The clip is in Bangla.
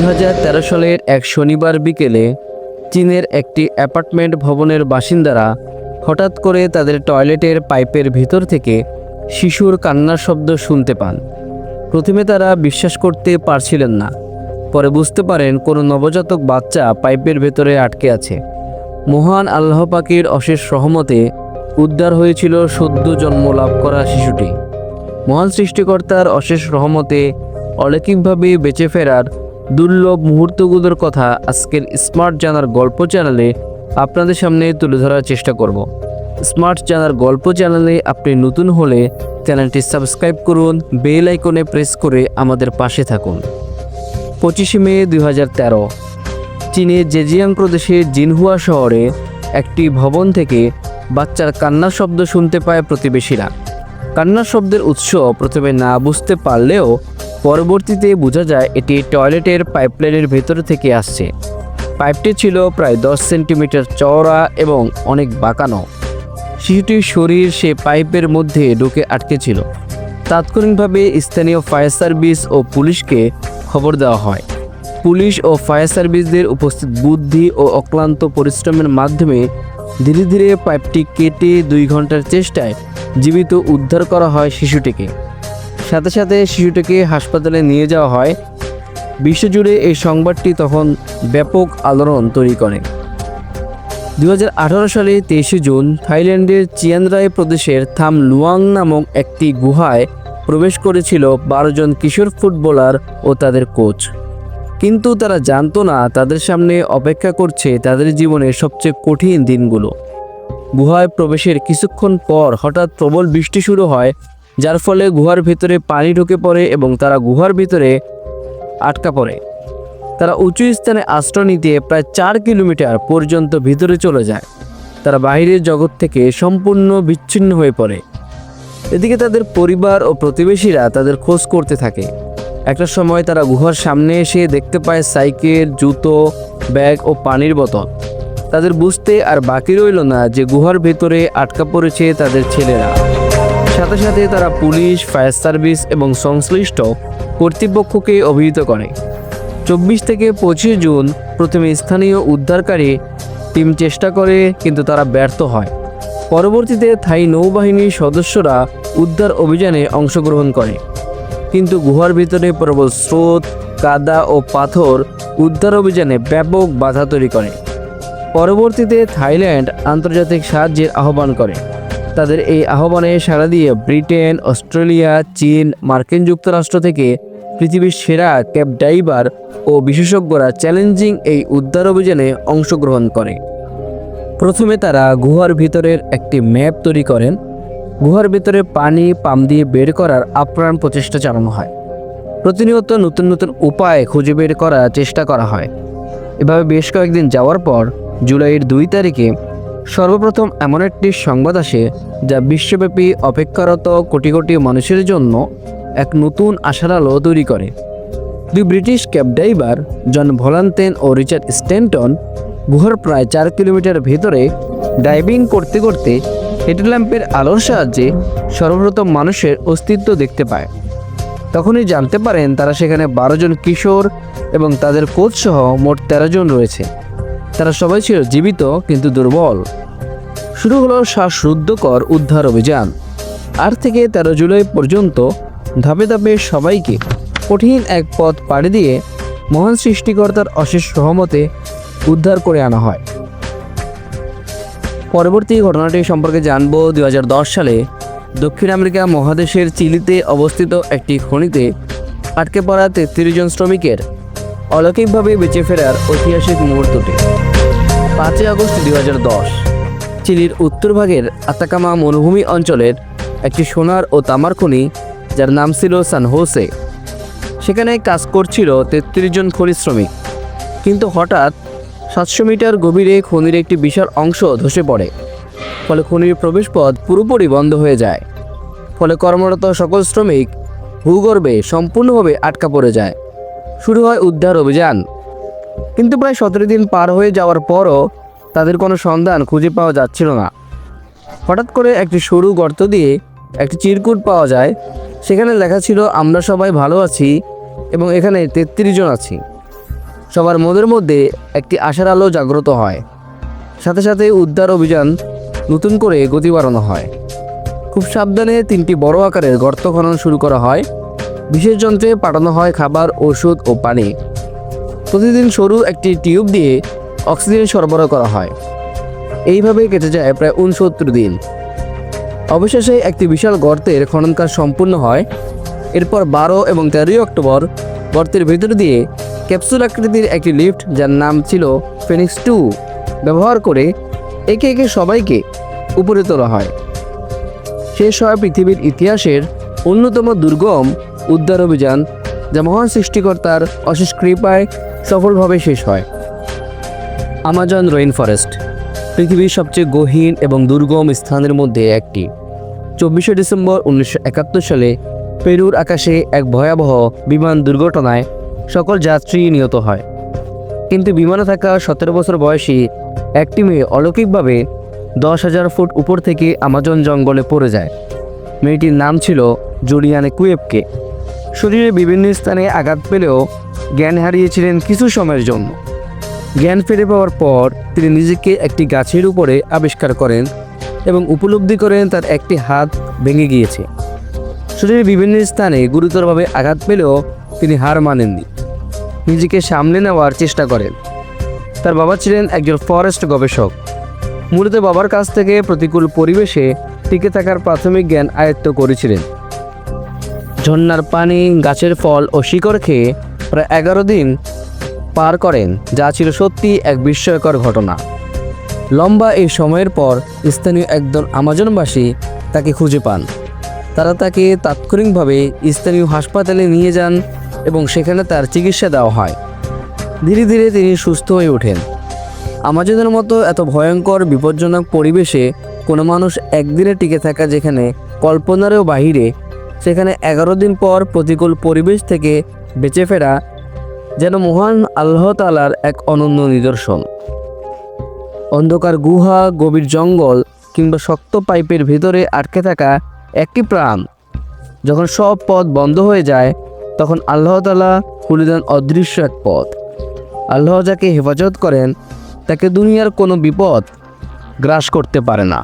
2013 সালের এক শনিবার বিকেলে চীনের একটি অ্যাপার্টমেন্ট ভবনের বাসিন্দারা হঠাৎ করে তাদের টয়লেটের পাইপের ভিতর থেকে শিশুর কান্নার শব্দ শুনতে পান। প্রথমে তারা বিশ্বাস করতে পারছিলেন না, পরে বুঝতে পারেন কোনো নবজাতক বাচ্চা পাইপের ভেতরে আটকে আছে। মহান আল্লাহ পাকের অশেষ রহমতে উদ্ধার হয়েছিল সদ্য জন্ম লাভ করা শিশুটি। মহান সৃষ্টিকর্তার অশেষ রহমতে অলৌকিকভাবে বেঁচে ফেরার দুর্লভ মুহূর্তগুলোর কথা আজকের স্মার্ট জানার গল্প চ্যানেলে আপনাদের সামনে তুলে ধরার চেষ্টা করব। স্মার্ট জানার গল্প চ্যানেলে আপনি নতুন হলে চ্যানেলটি সাবস্ক্রাইব করুন, বেল আইকনে প্রেস করে আমাদের পাশে থাকুন। 25 মে 2013 চীনের জেজিয়াং প্রদেশের জিনহুয়া শহরে একটি ভবন থেকে বাচ্চার কান্নার শব্দ শুনতে পায় প্রতিবেশীরা। কান্নার শব্দের উৎস প্রথমে না বুঝতে পারলেও পরবর্তীতে বোঝা যায় এটি টয়লেটের পাইপলাইনের ভেতর থেকে আসছে। পাইপটি ছিল প্রায় 10 সেন্টিমিটার চওড়া এবং অনেক বাঁকানো। শিশুটির শরীর সে পাইপের মধ্যে ঢুকে আটকে ছিল। তাৎক্ষণিকভাবে স্থানীয় ফায়ার সার্ভিস ও পুলিশকে খবর দেওয়া হয়। পুলিশ ও ফায়ার সার্ভিসদের উপস্থিত বুদ্ধি ও অক্লান্ত পরিশ্রমের মাধ্যমে ধীরে ধীরে পাইপটি কেটে 2 ঘন্টার চেষ্টায় জীবিত উদ্ধার করা হয় শিশুটিকে। সাথে সাথে শিশুটিকে হাসপাতালে নিয়ে যাওয়া হয়। বিশ্বজুড়ে এই সংবাদটি তখন ব্যাপক আলোড়ন তৈরি করে। 2018 সালে 23 জুন থাইল্যান্ডের চিয়াং রাই প্রদেশের থাম লুয়াং নামক একটি গুহায় প্রবেশ করেছিল 12 জন কিশোর ফুটবলার ও তাদের কোচ। কিন্তু তারা জানতো না তাদের সামনে অপেক্ষা করছে তাদের জীবনের সবচেয়ে কঠিন দিনগুলো। গুহায় প্রবেশের কিছুক্ষণ পর হঠাৎ প্রবল বৃষ্টি শুরু হয়, যার ফলে গুহার ভিতরে পানি ঢুকে পড়ে এবং তারা গুহার ভিতরে আটকা পড়ে। তারা উঁচু স্থানে আশ্রয় নিতে প্রায় 4 কিলোমিটার পর্যন্ত ভিতরে চলে যায়। তারা বাইরের জগৎ থেকে সম্পূর্ণ বিচ্ছিন্ন হয়ে পড়ে। এদিকে তাদের পরিবার ও প্রতিবেশীরা তাদের খোঁজ করতে থাকে। একটা সময় তারা গুহার সামনে এসে দেখতে পায় সাইকেল, জুতো, ব্যাগ ও পানির বোতল। তাদের বুঝতে আর বাকি রইল না যে গুহার ভেতরে আটকা পড়েছে তাদের ছেলেরা। সাথে সাথে তারা পুলিশ, ফায়ার সার্ভিস এবং সংশ্লিষ্ট কর্তৃপক্ষকে অভিহিত করে। 24 থেকে 25 জুন প্রথমে স্থানীয় উদ্ধারকারী টিম চেষ্টা করে, কিন্তু তারা ব্যর্থ হয়। পরবর্তীতে থাই নৌবাহিনীর সদস্যরা উদ্ধার অভিযানে অংশগ্রহণ করে, কিন্তু গুহার ভিতরে প্রবল স্রোত, কাদা ও পাথর উদ্ধার অভিযানে ব্যাপক বাধা তৈরি করে। পরবর্তীতে থাইল্যান্ড আন্তর্জাতিক সাহায্যের আহ্বান করে। তাদের এই আহ্বানে সাড়া দিয়ে ব্রিটেন, অস্ট্রেলিয়া, চীন, মার্কিন যুক্তরাষ্ট্র থেকে পৃথিবীর সেরা ক্যাব ডাইভার ও বিশেষজ্ঞরা চ্যালেঞ্জিং এই উদ্ধার অভিযানে অংশগ্রহণ করে। প্রথমে তারা গুহার ভিতরের একটি ম্যাপ তৈরি করেন। গুহার ভিতরে পানি পাম্প দিয়ে বের করার আপ্রাণ প্রচেষ্টা চালানো হয়। প্রতিনিয়ত নতুন নতুন উপায় খুঁজে বের করার চেষ্টা করা হয়। এভাবে বেশ কয়েকদিন যাওয়ার পর জুলাইয়ের 2 তারিখে সর্বপ্রথম এমন একটি সংবাদ আসে যা বিশ্বব্যাপী অপেক্ষারত কোটি কোটি মানুষের জন্য এক নতুন আশার আলো তৈরি করে। 2 ব্রিটিশ ক্যাব ডাইভার জন ভলান্তেন ও রিচার্ড স্ট্যান্টন গুহার প্রায় 4 কিলোমিটার ভেতরে ডাইভিং করতে করতে হেডল্যাম্পের আলোর সাহায্যে সর্বপ্রথম মানুষের অস্তিত্ব দেখতে পায়। তখনই জানতে পারেন তারা সেখানে 12 জন কিশোর এবং তাদের কোচ সহ মোট 13 জন রয়েছে। তারা সবাই ছিল জীবিত কিন্তু দুর্বল। শুরু হলো শ্বাসরুদ্ধকর উদ্ধার অভিযান। 8 থেকে 13 জুলাই পর্যন্ত ধাপে ধাপে সবাইকে কঠিন এক পথ পাড়ি দিয়ে মহান সৃষ্টিকর্তার অশেষ রহমতে উদ্ধার করে আনা হয়। পরবর্তী ঘটনাটি সম্পর্কে জানব। 2010 সালে দক্ষিণ আমেরিকা মহাদেশের চিলিতে অবস্থিত একটি খনিতে আটকে পড়া 33 জন শ্রমিকের অলৌকিকভাবে বেঁচে ফেরার ঐতিহাসিক মুহূর্তটি। 5 আগস্ট 2010 চিলির উত্তরভাগের আতাকামা মরুভূমি অঞ্চলের একটি সোনার ও তামার খনি, যার নাম ছিল সান হোসে। সেখানে কাজ করছিল 33 জন খনি শ্রমিক। কিন্তু হঠাৎ 700 মিটার গভীরে খনির একটি বিশাল অংশ ধসে পড়ে। ফলে খনির প্রবেশপথ পুরোপুরি বন্ধ হয়ে যায়। ফলে কর্মরত সকল শ্রমিক ভূগর্ভে সম্পূর্ণভাবে আটকা পড়ে যায়। শুরু হয় উদ্ধার অভিযান। কিন্তু প্রায় 17 দিন পার হয়ে যাওয়ার পরও তাদের কোনো সন্ধান খুঁজে পাওয়া যাচ্ছিল না। হঠাৎ করে একটি সরু গর্ত দিয়ে একটি চিরকুট পাওয়া যায়। সেখানে লেখা ছিল, আমরা সবাই ভালো আছি এবং এখানে 33 জন আছি। সবার মনের মধ্যে একটি আশার আলো জাগ্রত হয়। সাথে সাথে উদ্ধার অভিযান নতুন করে গতি বাড়ানো হয়। খুব সাবধানে 3টি বড় আকারের গর্ত খনন শুরু করা হয়। বিশেষ যন্ত্রে পাঠানো হয় খাবার, ওষুধ ও পানি। প্রতিদিন সরু একটি টিউব দিয়ে অক্সিজেন সরবরাহ করা হয়। এইভাবে কেটে যায় প্রায় 69 দিন। অবশেষে একটি বিশাল গর্তের খনন কাজ সম্পূর্ণ হয়। এরপর 12 এবং 13 অক্টোবর গর্তের ভেতর দিয়ে ক্যাপসুল আকৃতির একটি লিফট, যার নাম ছিল ফিনিক্স 2, ব্যবহার করে একে একে সবাইকে উপরে তোলা হয়। শেষ হয় পৃথিবীর ইতিহাসের অন্যতম দুর্গম উদ্ধার অভিযান, যা মহান সৃষ্টিকর্তার অশেষ কৃপায় সফলভাবে শেষ হয়। আমাজন রেইন ফরেস্ট পৃথিবীর সবচেয়ে গহীন এবং দুর্গম স্থানের মধ্যে একটি। 24শে ডিসেম্বর 1971 সালে পেরুর আকাশে এক ভয়াবহ বিমান দুর্ঘটনায় সকল যাত্রী নিহত হয়। কিন্তু বিমানে থাকা 17 বছর বয়সী একটি মেয়ে অলৌকিকভাবে 10,000 ফুট উপর থেকে আমাজন জঙ্গলে পড়ে যায়। মেয়েটির নাম ছিল জুলিয়ানে কুয়েপকে। শরীরে বিভিন্ন স্থানে আঘাত পেলেও জ্ঞান হারিয়েছিলেন কিছু সময়ের জন্য। জ্ঞান ফিরে পাওয়ার পর তিনি নিজেকে একটি গাছের উপরে আবিষ্কার করেন এবং উপলব্ধি করেন তার একটি হাত ভেঙে গিয়েছে। শরীরের বিভিন্ন স্থানে গুরুতরভাবে আঘাত পেলেও তিনি হার মানেননি, নিজেকে সামলে নেওয়ার চেষ্টা করেন। তার বাবা ছিলেন একজন ফরেস্ট গবেষক। মূলত বাবার কাছ থেকে প্রতিকূল পরিবেশে টিকে থাকার প্রাথমিক জ্ঞান আয়ত্ত করেছিলেন। ঝর্ণার পানি, গাছের ফল ও শিকড় খেয়ে প্রায় 11 দিন পার করেন, যা ছিল সত্যি এক বিস্ময়কর ঘটনা। লম্বা এই সময়ের পর স্থানীয় একদল আমাজনবাসী তাকে খুঁজে পান। তারা তাকে তাৎক্ষণিকভাবে স্থানীয় হাসপাতালে নিয়ে যান এবং সেখানে তার চিকিৎসা দেওয়া হয়। ধীরে ধীরে তিনি সুস্থ হয়ে ওঠেন। আমাজনের মতো এত ভয়ঙ্কর বিপজ্জনক পরিবেশে কোনো মানুষ একদিনে টিকে থাকা যেখানে কল্পনারও বাহিরে, সেখানে 11 দিন পর প্রতিকূল পরিবেশ থেকে বেঁচে ফেরা যেন মহান আল্লাহ তাআলার এক অনন্য নিদর্শন। অন্ধকার গুহা, গভীর জঙ্গল কিংবা শক্ত পাইপের ভিতরে আটকে থাকা একটি প্রাণ, যখন সব পথ বন্ধ হয়ে যায়, তখন আল্লাহ তাআলা খুলে দেন অদৃশ্য এক পথ। আল্লাহ যাকে হেফাজত করেন তাকে দুনিয়ার কোনো বিপদ গ্রাস করতে পারে না।